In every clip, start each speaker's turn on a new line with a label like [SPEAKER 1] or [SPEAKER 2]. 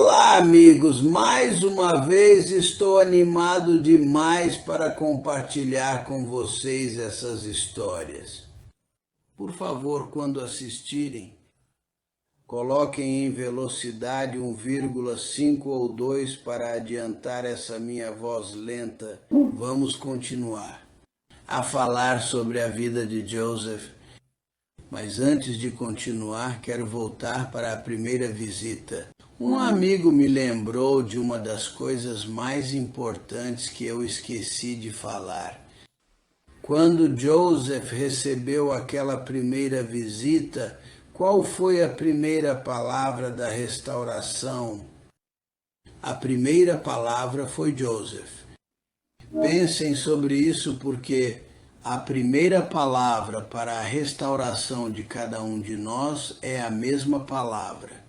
[SPEAKER 1] Olá, amigos! Mais uma vez estou animado demais para compartilhar com vocês essas histórias. Por favor, quando assistirem, coloquem em velocidade 1,5 ou 2 para adiantar essa minha voz lenta. Vamos continuar a falar sobre a vida de Joseph. Mas antes de continuar, quero voltar para a primeira visita. Um amigo me lembrou de uma das coisas mais importantes que eu esqueci de falar. Quando Joseph recebeu aquela primeira visita, qual foi a primeira palavra da restauração? A primeira palavra foi Joseph. Pensem sobre isso porque a primeira palavra para a restauração de cada um de nós é a mesma palavra.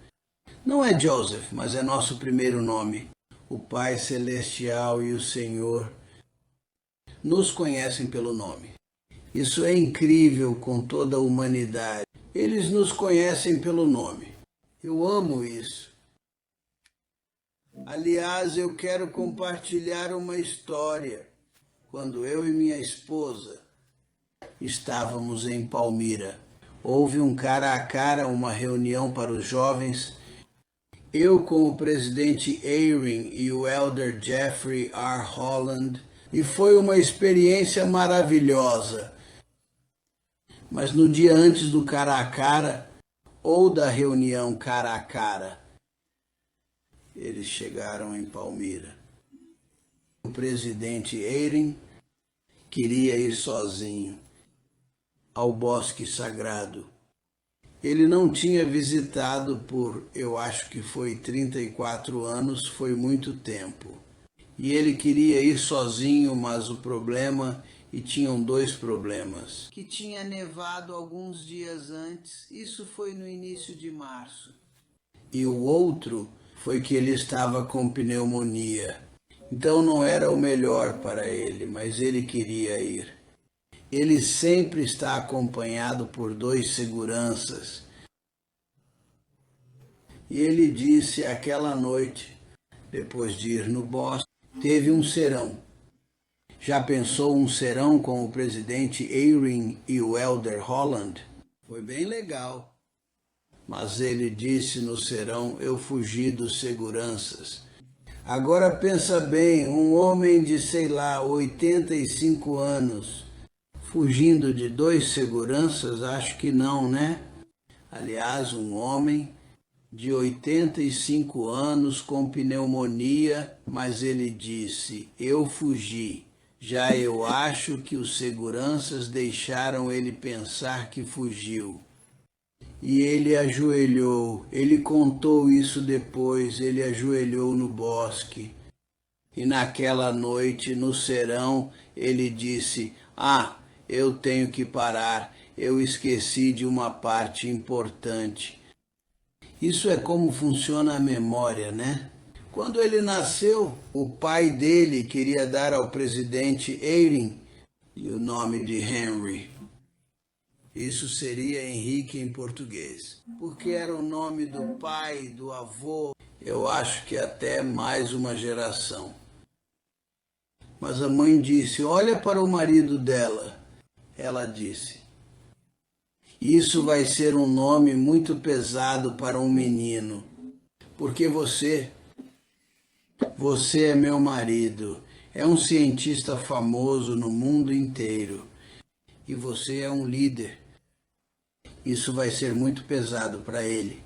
[SPEAKER 1] Não é Joseph, mas é nosso primeiro nome. O Pai Celestial e o Senhor nos conhecem pelo nome. Isso é incrível com toda a humanidade. Eles nos conhecem pelo nome. Eu amo isso. Aliás, eu quero compartilhar uma história. Quando eu e minha esposa estávamos em Palmira, houve um cara a cara, uma reunião para os jovens. Eu com o presidente Aaron e o elder Jeffrey R. Holland, e foi uma experiência maravilhosa. Mas no dia antes do cara a cara, ou da reunião cara a cara, eles chegaram em Palmira. O presidente Aaron queria ir sozinho ao bosque sagrado. Ele não tinha visitado por, eu acho que foi 34 anos, foi muito tempo. E ele queria ir sozinho, mas o problema, e tinham dois problemas. Que tinha nevado alguns dias antes, isso foi no início de março. E o outro foi que ele estava com pneumonia. Então não era o melhor para ele, mas ele queria ir. Ele sempre está acompanhado por dois seguranças. E ele disse aquela noite, depois de ir no bosque, teve um serão. Já pensou um serão com o presidente Aaron e o elder Holland? Foi bem legal. Mas ele disse no serão, eu fugi dos seguranças. Agora pensa bem, um homem de, sei lá, 85 anos, fugindo de dois seguranças? Acho que não, né? Aliás, um homem de 85 anos com pneumonia, mas ele disse, eu fugi. Já eu acho que os seguranças deixaram ele pensar que fugiu. E ele ajoelhou, ele contou isso depois, ele ajoelhou no bosque. E naquela noite, no serão, ele disse, eu tenho que parar, eu esqueci de uma parte importante. Isso é como funciona a memória, né? Quando ele nasceu, o pai dele queria dar ao presidente Aaron o nome de Henry. Isso seria Henrique em português, porque era o nome do pai, do avô, eu acho que até mais uma geração. Mas a mãe disse, olha para o marido dela. Ela disse, isso vai ser um nome muito pesado para um menino, porque você é meu marido, é um cientista famoso no mundo inteiro, e você é um líder. Isso vai ser muito pesado para ele.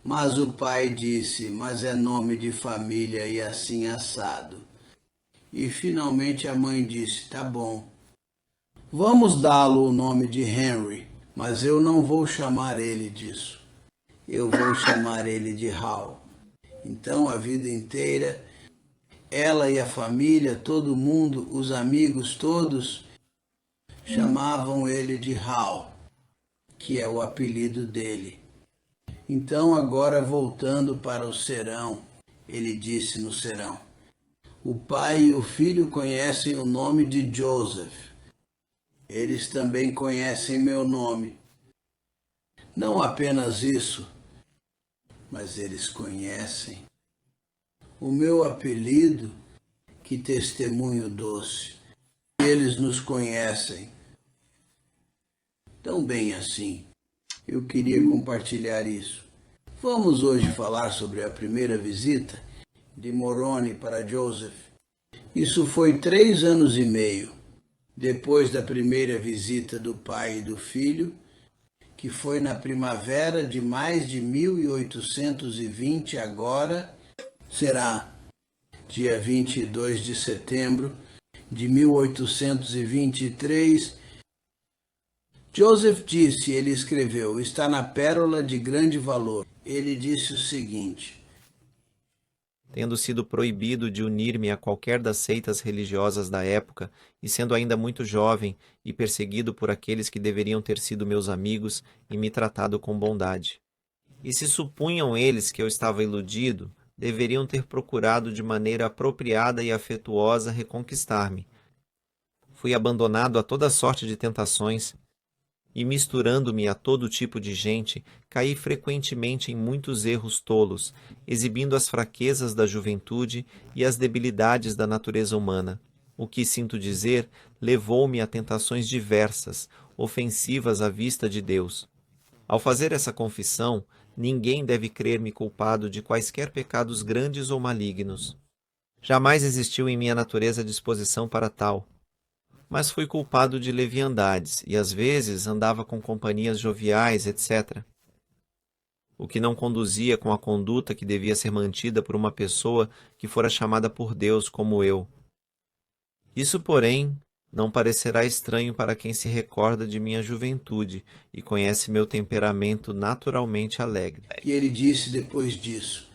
[SPEAKER 1] Mas o pai disse, mas é nome de família e assim assado. E finalmente a mãe disse, tá bom, vamos dá-lo o nome de Henry, mas eu não vou chamar ele disso. Eu vou chamar ele de Hal. Então a vida inteira, ela e a família, todo mundo, os amigos todos, chamavam ele de Hal, que é o apelido dele. Então agora voltando para o serão, ele disse no serão, o pai e o filho conhecem o nome de Joseph. Eles também conhecem meu nome. Não apenas isso, mas eles conhecem O meu apelido, que testemunho doce. Eles nos conhecem tão bem assim. Eu queria compartilhar isso. Vamos hoje falar sobre a primeira visita de Moroni para Joseph. Isso foi 3 anos e meio depois da primeira visita do pai e do filho, que foi na primavera de mais de 1820, agora será dia 22 de setembro de 1823. Joseph disse, ele escreveu, está na pérola de grande valor. Ele disse o seguinte:
[SPEAKER 2] tendo sido proibido de unir-me a qualquer das seitas religiosas da época, e sendo ainda muito jovem e perseguido por aqueles que deveriam ter sido meus amigos e me tratado com bondade. E se supunham eles que eu estava iludido, deveriam ter procurado de maneira apropriada e afetuosa reconquistar-me. Fui abandonado a toda sorte de tentações, e misturando-me a todo tipo de gente, caí frequentemente em muitos erros tolos, exibindo as fraquezas da juventude e as debilidades da natureza humana. O que sinto dizer levou-me a tentações diversas, ofensivas à vista de Deus. Ao fazer essa confissão, ninguém deve crer-me culpado de quaisquer pecados grandes ou malignos. Jamais existiu em minha natureza disposição para tal, mas fui culpado de leviandades, e às vezes andava com companhias joviais, etc., o que não conduzia com a conduta que devia ser mantida por uma pessoa que fora chamada por Deus como eu. Isso, porém, não parecerá estranho para quem se recorda de minha juventude e conhece meu temperamento naturalmente alegre.
[SPEAKER 1] E ele disse depois disso: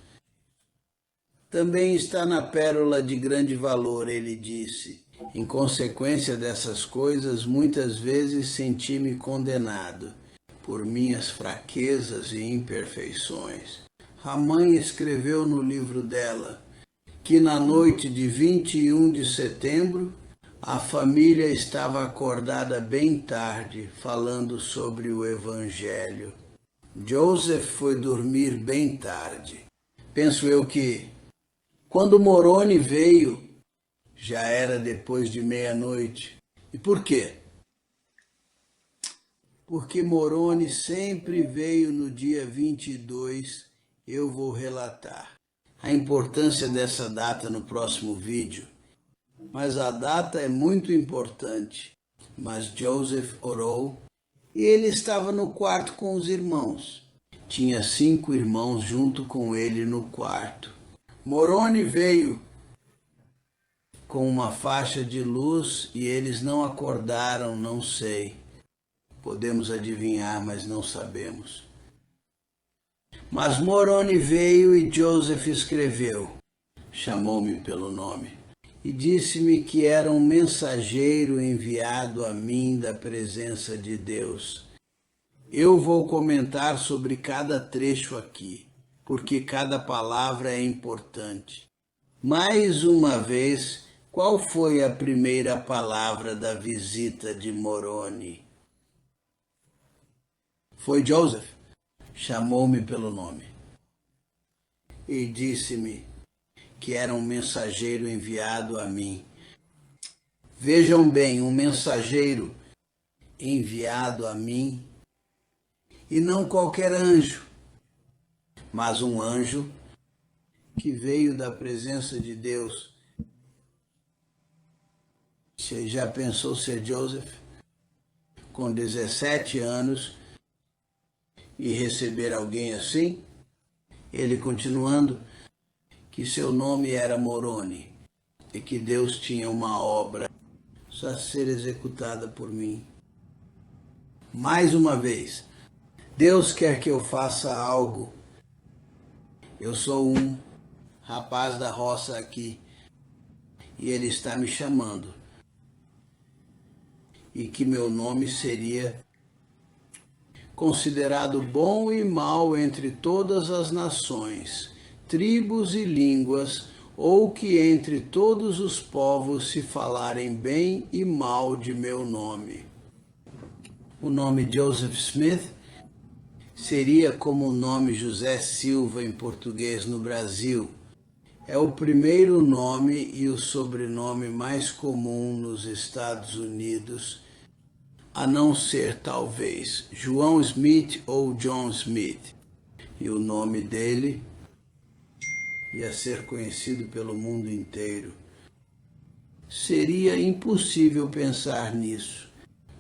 [SPEAKER 1] também está na pérola de grande valor, ele disse. Em consequência dessas coisas, muitas vezes senti-me condenado por minhas fraquezas e imperfeições. A mãe escreveu no livro dela que na noite de 21 de setembro, a família estava acordada bem tarde, falando sobre o Evangelho. Joseph foi dormir bem tarde. Penso eu que, quando Moroni veio, já era depois de meia-noite. E por quê? Porque Moroni sempre veio no dia 22, eu vou relatar a importância dessa data no próximo vídeo. Mas a data é muito importante. Mas Joseph orou e ele estava no quarto com os irmãos. Tinha 5 irmãos junto com ele no quarto. Moroni veio com uma faixa de luz e eles não acordaram, não sei. Podemos adivinhar, mas não sabemos. Mas Moroni veio e Joseph escreveu, chamou-me pelo nome, e disse-me que era um mensageiro enviado a mim da presença de Deus. Eu vou comentar sobre cada trecho aqui, porque cada palavra é importante. Mais uma vez, qual foi a primeira palavra da visita de Moroni? Foi Joseph. Chamou-me pelo nome e disse-me que era um mensageiro enviado a mim. Vejam bem, um mensageiro enviado a mim, e não qualquer anjo, mas um anjo que veio da presença de Deus. Você já pensou ser Joseph, com 17 anos, e receber alguém assim? Ele continuando, que seu nome era Moroni, e que Deus tinha uma obra a ser executada por mim. Mais uma vez, Deus quer que eu faça algo. Eu sou um rapaz da roça aqui, e Ele está me chamando. E que meu nome seria considerado bom e mau entre todas as nações, tribos e línguas, ou que entre todos os povos se falarem bem e mal de meu nome. O nome Joseph Smith seria como o nome José Silva em português no Brasil. É o primeiro nome e o sobrenome mais comum nos Estados Unidos, a não ser, talvez, João Smith ou John Smith. E o nome dele ia ser conhecido pelo mundo inteiro. Seria impossível pensar nisso,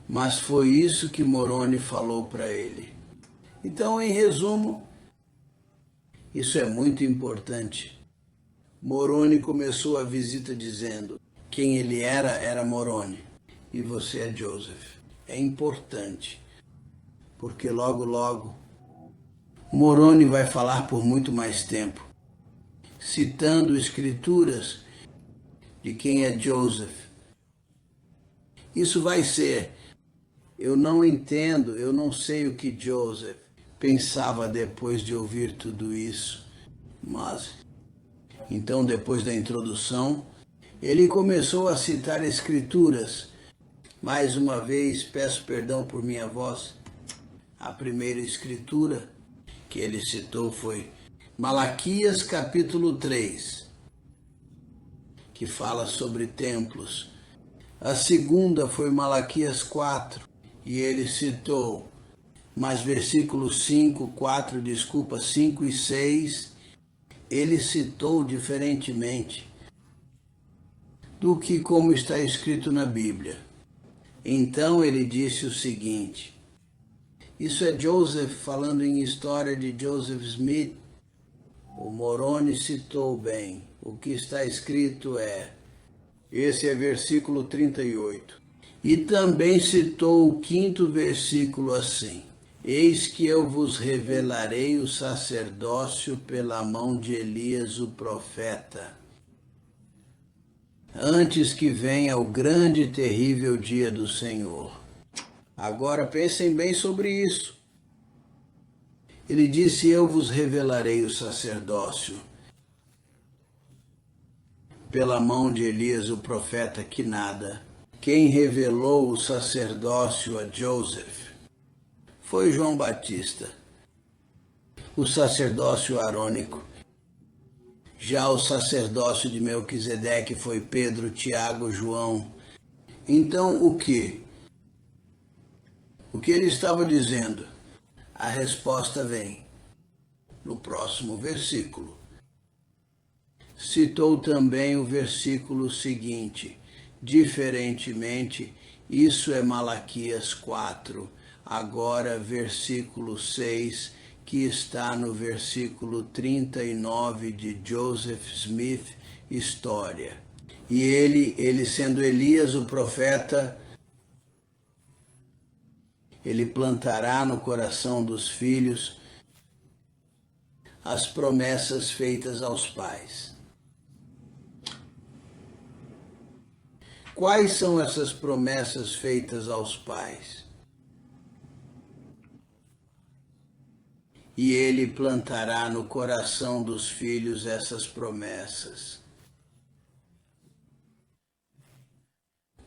[SPEAKER 1] mas foi isso que Moroni falou para ele. Então, em resumo, isso é muito importante. Moroni começou a visita dizendo: quem ele era Moroni, e você é Joseph. É importante, porque logo Moroni vai falar por muito mais tempo, citando escrituras de quem é Joseph. Isso vai ser: eu não entendo, eu não sei o que Joseph pensava depois de ouvir tudo isso, mas então, depois da introdução, ele começou a citar escrituras. Mais uma vez, peço perdão por minha voz. A primeira escritura que ele citou foi Malaquias capítulo 3, que fala sobre templos. A segunda foi Malaquias 4, e ele citou mais versículos 5 e 6, ele citou diferentemente do que como está escrito na Bíblia. Então ele disse o seguinte: isso é Joseph falando em história de Joseph Smith. O Moroni citou bem. O que está escrito esse é versículo 38. E também citou o 5º versículo assim: eis que eu vos revelarei o sacerdócio pela mão de Elias o profeta, antes que venha o grande e terrível dia do Senhor. Agora pensem bem sobre isso. Ele disse: eu vos revelarei o sacerdócio pela mão de Elias o profeta, que nada. Quem revelou o sacerdócio a Joseph foi João Batista, o sacerdócio arônico. Já o sacerdócio de Melquisedeque foi Pedro, Tiago, João. Então, o que? O que ele estava dizendo? A resposta vem no próximo versículo. Citou também o versículo seguinte: diferentemente, isso é Malaquias 4, agora versículo 6, que está no versículo 39 de Joseph Smith, História. E ele sendo Elias o profeta, ele plantará no coração dos filhos as promessas feitas aos pais. Quais são essas promessas feitas aos pais? E ele plantará no coração dos filhos essas promessas.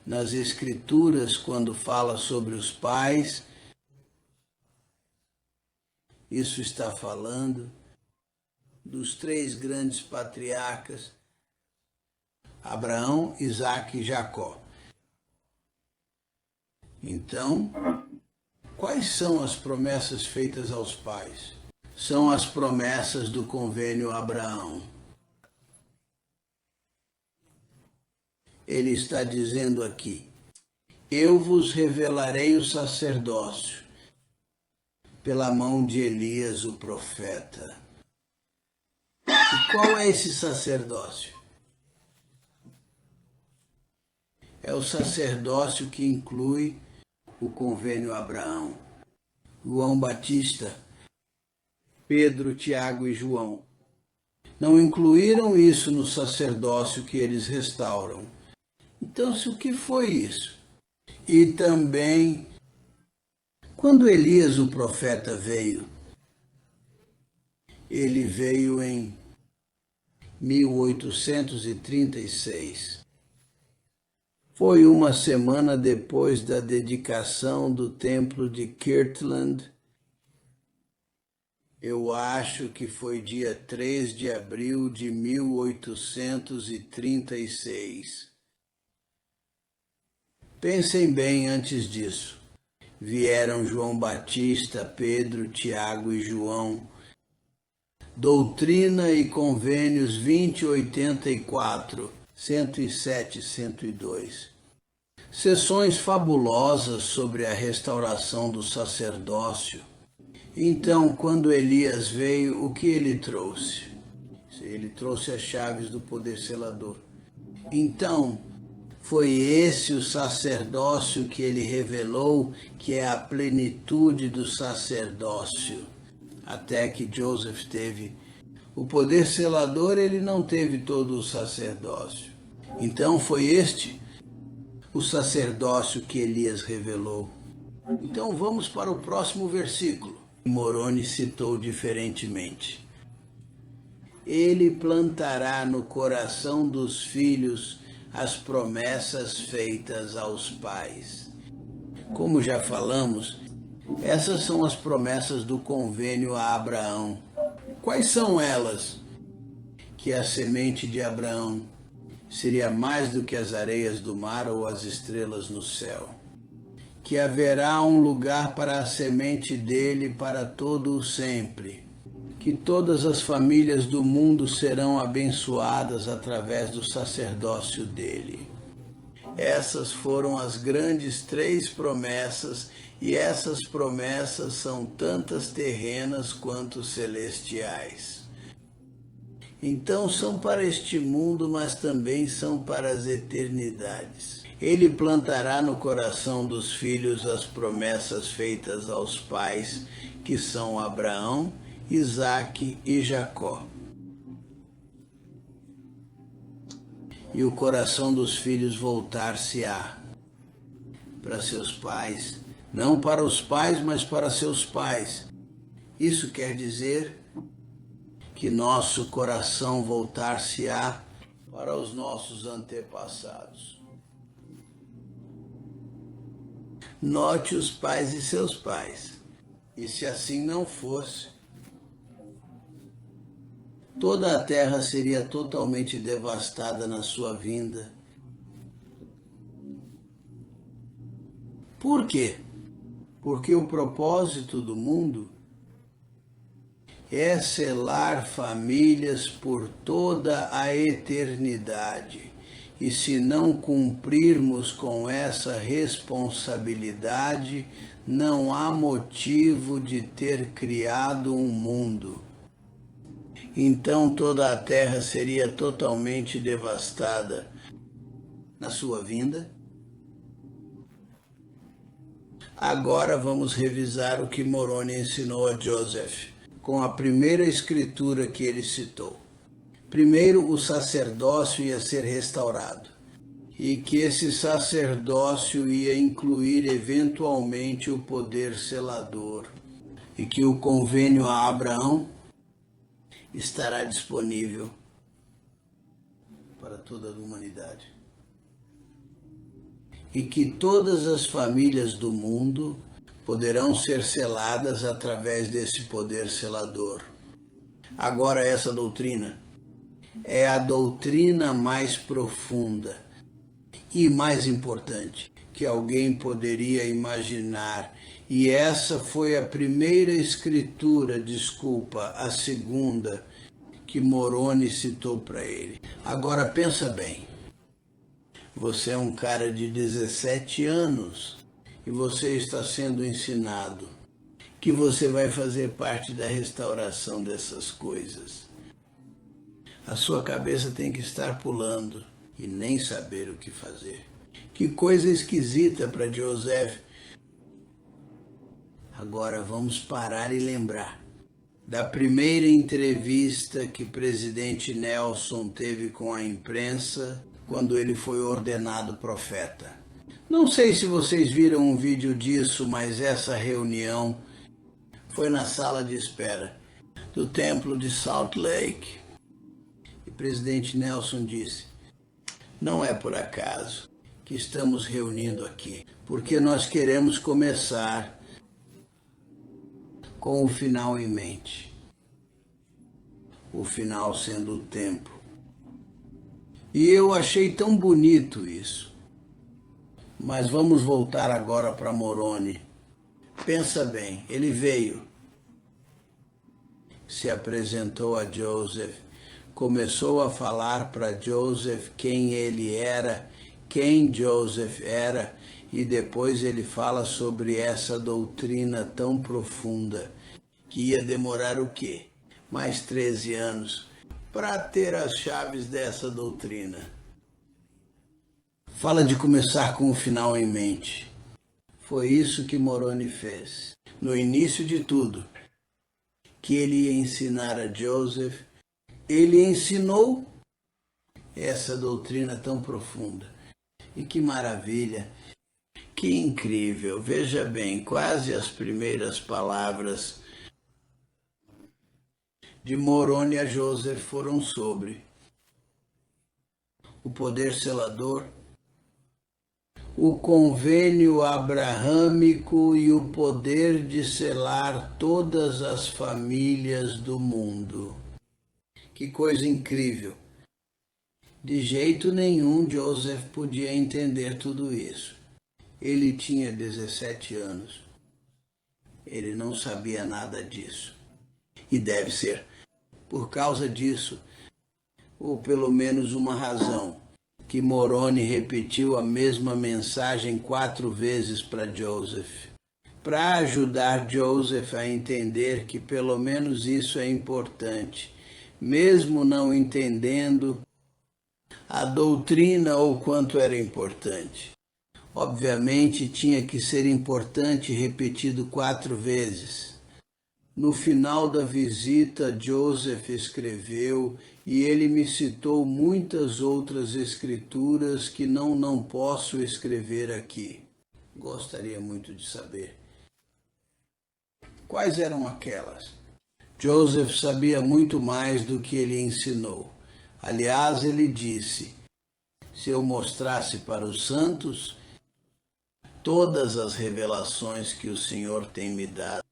[SPEAKER 1] Nas Escrituras, quando fala sobre os pais, isso está falando dos 3 grandes patriarcas, Abraão, Isaque e Jacó. Então, quais são as promessas feitas aos pais? São as promessas do convênio Abraão. Ele está dizendo aqui: eu vos revelarei o sacerdócio pela mão de Elias o profeta. E qual é esse sacerdócio? É o sacerdócio que inclui o convênio Abraão. João Batista, Pedro, Tiago e João não incluíram isso no sacerdócio que eles restauram. Então, o que foi isso? E também, quando Elias o profeta veio, ele veio em 1836. Foi uma semana depois da dedicação do templo de Kirtland Eu acho que foi dia 3 de abril de 1836. Pensem bem antes disso. Vieram João Batista, Pedro, Tiago e João. Doutrina e Convênios 2084, 107 e 102. Sessões fabulosas sobre a restauração do sacerdócio. Então, quando Elias veio, o que ele trouxe? Ele trouxe as chaves do poder selador. Então, foi esse o sacerdócio que ele revelou, que é a plenitude do sacerdócio. Até que Joseph teve o poder selador, ele não teve todo o sacerdócio. Então foi este o sacerdócio que Elias revelou. Então vamos para o próximo versículo. Moroni citou diferentemente. Ele plantará no coração dos filhos as promessas feitas aos pais. Como já falamos, essas são as promessas do convênio a Abraão. Quais são elas? Que a semente de Abraão seria mais do que as areias do mar ou as estrelas no céu. Que haverá um lugar para a semente dele para todo o sempre. Que todas as famílias do mundo serão abençoadas através do sacerdócio dele. Essas foram as grandes 3 promessas, e essas promessas são tantas terrenas quanto celestiais. Então são para este mundo, mas também são para as eternidades. Ele plantará no coração dos filhos as promessas feitas aos pais, que são Abraão, Isaque e Jacó. E o coração dos filhos voltar-se-á para seus pais, não para os pais, mas para seus pais. Isso quer dizer que nosso coração voltar-se-á para os nossos antepassados. Note os pais e seus pais. E se assim não fosse, toda a terra seria totalmente devastada na sua vinda. Por quê? Porque o propósito do mundo é selar famílias por toda a eternidade. E se não cumprirmos com essa responsabilidade, não há motivo de ter criado um mundo. Então toda a terra seria totalmente devastada na sua vinda. Agora vamos revisar o que Moroni ensinou a Joseph, com a primeira escritura que ele citou. Primeiro, o sacerdócio ia ser restaurado, e que esse sacerdócio ia incluir eventualmente o poder selador, e que o convênio a Abraão estará disponível para toda a humanidade. E que todas as famílias do mundo poderão ser seladas através desse poder selador. Agora essa doutrina é a doutrina mais profunda e mais importante que alguém poderia imaginar. E essa foi a primeira escritura, a segunda, que Moroni citou para ele. Agora pensa bem, você é um cara de 17 anos e você está sendo ensinado que você vai fazer parte da restauração dessas coisas. A sua cabeça tem que estar pulando e nem saber o que fazer. Que coisa esquisita para Joseph. Agora vamos parar e lembrar da primeira entrevista que o presidente Nelson teve com a imprensa quando ele foi ordenado profeta. Não sei se vocês viram um vídeo disso, mas essa reunião foi na sala de espera do templo de Salt Lake. E o presidente Nelson disse: não é por acaso que estamos reunindo aqui, porque nós queremos começar com o final em mente. o final sendo o tempo. E eu achei tão bonito isso. Mas vamos voltar agora para Moroni. Pensa bem, ele veio, se apresentou a Joseph, começou a falar para Joseph quem ele era, quem Joseph era, e depois ele fala sobre essa doutrina tão profunda, que ia demorar o quê? Mais 13 anos para ter as chaves dessa doutrina. Fala de começar com o final em mente. Foi isso que Moroni fez. No início de tudo, que ele ia ensinar a Joseph, ele ensinou essa doutrina tão profunda. E que maravilha, que incrível. Veja bem, quase as primeiras palavras de Moroni a Joseph foram sobre o poder selador, o convênio abraâmico e o poder de selar todas as famílias do mundo. Que coisa incrível! De jeito nenhum Joseph podia entender tudo isso. Ele tinha 17 anos. Ele não sabia nada disso. E deve ser por causa disso, ou pelo menos uma razão, que Moroni repetiu a mesma mensagem 4 vezes para Joseph, para ajudar Joseph a entender que pelo menos isso é importante, mesmo não entendendo a doutrina ou quanto era importante. Obviamente tinha que ser importante repetido 4 vezes. No final da visita, Joseph escreveu e ele me citou muitas outras escrituras que não posso escrever aqui. Gostaria muito de saber. Quais eram aquelas? Joseph sabia muito mais do que ele ensinou. Aliás, ele disse, se eu mostrasse para os santos todas as revelações que o Senhor tem me dado,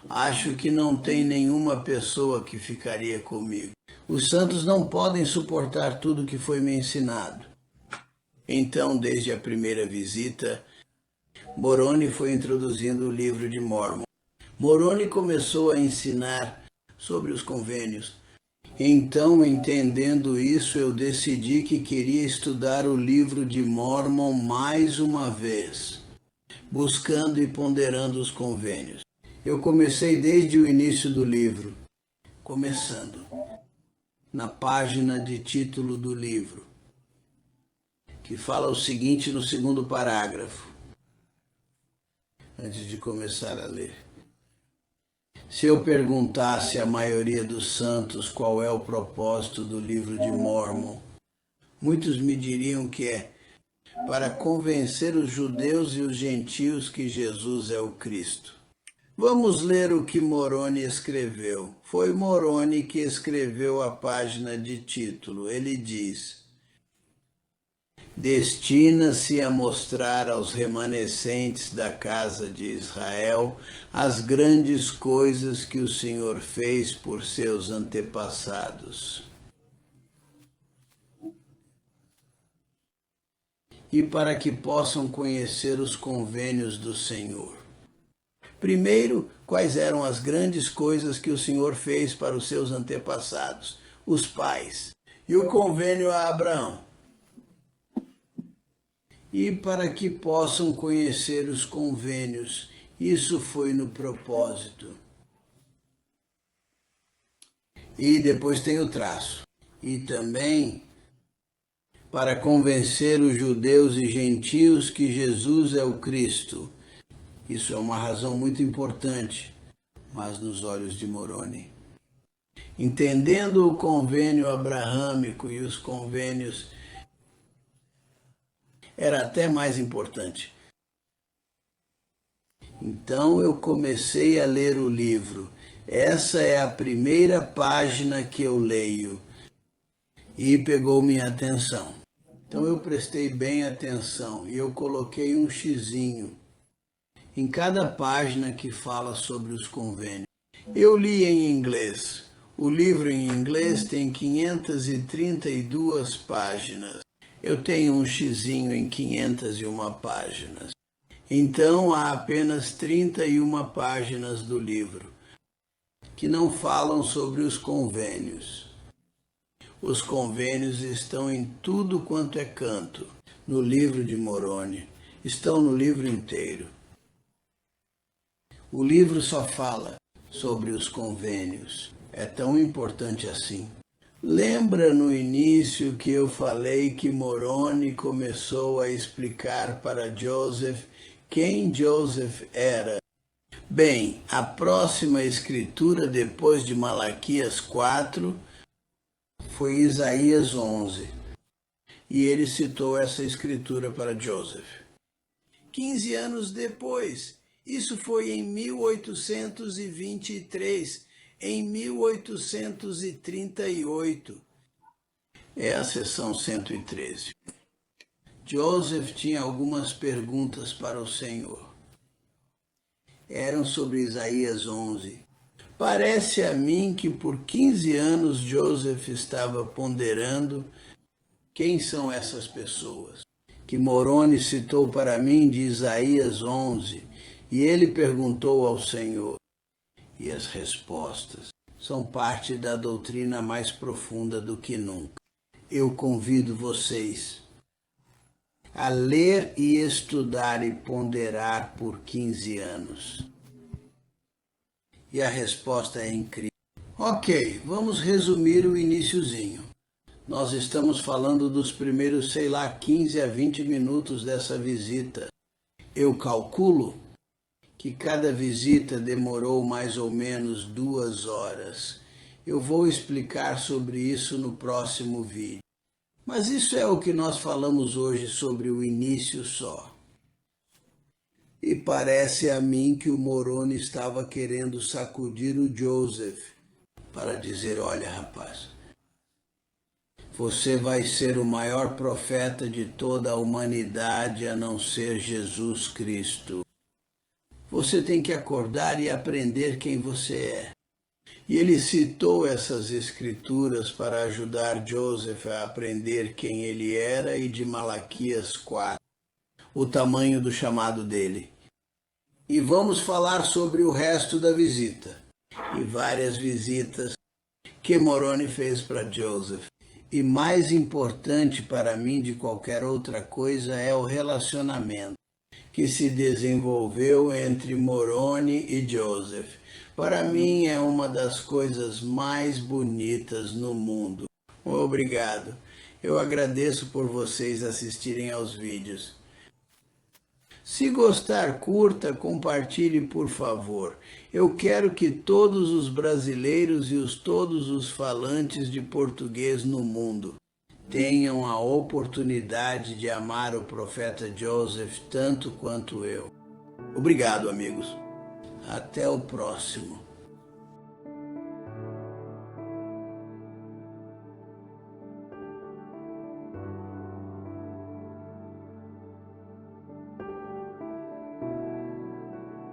[SPEAKER 1] acho que não tem nenhuma pessoa que ficaria comigo. Os santos não podem suportar tudo que foi me ensinado. Então, desde a primeira visita, Moroni foi introduzindo o livro de Mórmon. Moroni começou a ensinar sobre os convênios. Então, entendendo isso, eu decidi que queria estudar o livro de Mórmon mais uma vez, buscando e ponderando os convênios. Eu comecei desde o início do livro, começando na página de título do livro, que fala o seguinte no segundo parágrafo, antes de começar a ler. Se eu perguntasse à maioria dos santos qual é o propósito do livro de Mórmon, muitos me diriam que é para convencer os judeus e os gentios que Jesus é o Cristo. Vamos ler o que Moroni escreveu. Foi Moroni que escreveu a página de título. Ele diz: destina-se a mostrar aos remanescentes da casa de Israel as grandes coisas que o Senhor fez por seus antepassados. E para que possam conhecer os convênios do Senhor. Primeiro, quais eram as grandes coisas que o Senhor fez para os seus antepassados, os pais, e o convênio a Abraão. E para que possam conhecer os convênios, isso foi no propósito. E depois tem o traço. E também para convencer os judeus e gentios que Jesus é o Cristo. Isso é uma razão muito importante, mas nos olhos de Moroni. Entendendo o convênio abraâmico e os convênios, era até mais importante. Então eu comecei a ler o livro. Essa é a primeira página que eu leio e pegou minha atenção. Então eu prestei bem atenção e eu coloquei um xizinho em cada página que fala sobre os convênios. Eu li em inglês. O livro em inglês tem 532 páginas. Eu tenho um xizinho em 501 páginas. Então há apenas 31 páginas do livro que não falam sobre os convênios. Os convênios estão em tudo quanto é canto, no livro de Moroni, estão no livro inteiro. O livro só fala sobre os convênios. É tão importante assim. Lembra no início que eu falei que Moroni começou a explicar para Joseph quem Joseph era? Bem, a próxima escritura depois de Malaquias 4 foi Isaías 11. E ele citou essa escritura para Joseph. 15 anos depois, isso foi em 1823, em 1838. É a seção 113. Joseph tinha algumas perguntas para o Senhor. Eram sobre Isaías 11. Parece a mim que por 15 anos Joseph estava ponderando quem são essas pessoas que Moroni citou para mim de Isaías 11. E ele perguntou ao Senhor. E as respostas são parte da doutrina mais profunda do que nunca. Eu convido vocês a ler e estudar e ponderar por 15 anos. E a resposta é incrível. Ok, vamos resumir o iniciozinho. Nós estamos falando dos primeiros, 15 a 20 minutos dessa visita. Eu calculo que cada visita demorou mais ou menos 2 horas. Eu vou explicar sobre isso no próximo vídeo. Mas isso é o que nós falamos hoje sobre o início só. E parece a mim que o Moroni estava querendo sacudir o Joseph para dizer, olha rapaz, você vai ser o maior profeta de toda a humanidade a não ser Jesus Cristo. Você tem que acordar e aprender quem você é. E ele citou essas escrituras para ajudar Joseph a aprender quem ele era e de Malaquias 4, o tamanho do chamado dele. E vamos falar sobre o resto da visita e várias visitas que Moroni fez para Joseph. E mais importante para mim de qualquer outra coisa é o relacionamento que se desenvolveu entre Moroni e Joseph. Para mim é uma das coisas mais bonitas no mundo. Obrigado. Eu agradeço por vocês assistirem aos vídeos. Se gostar, curta, compartilhe, por favor. Eu quero que todos os brasileiros e todos os falantes de português no mundo tenham a oportunidade de amar o profeta Joseph tanto quanto eu. Obrigado, amigos. Até o próximo.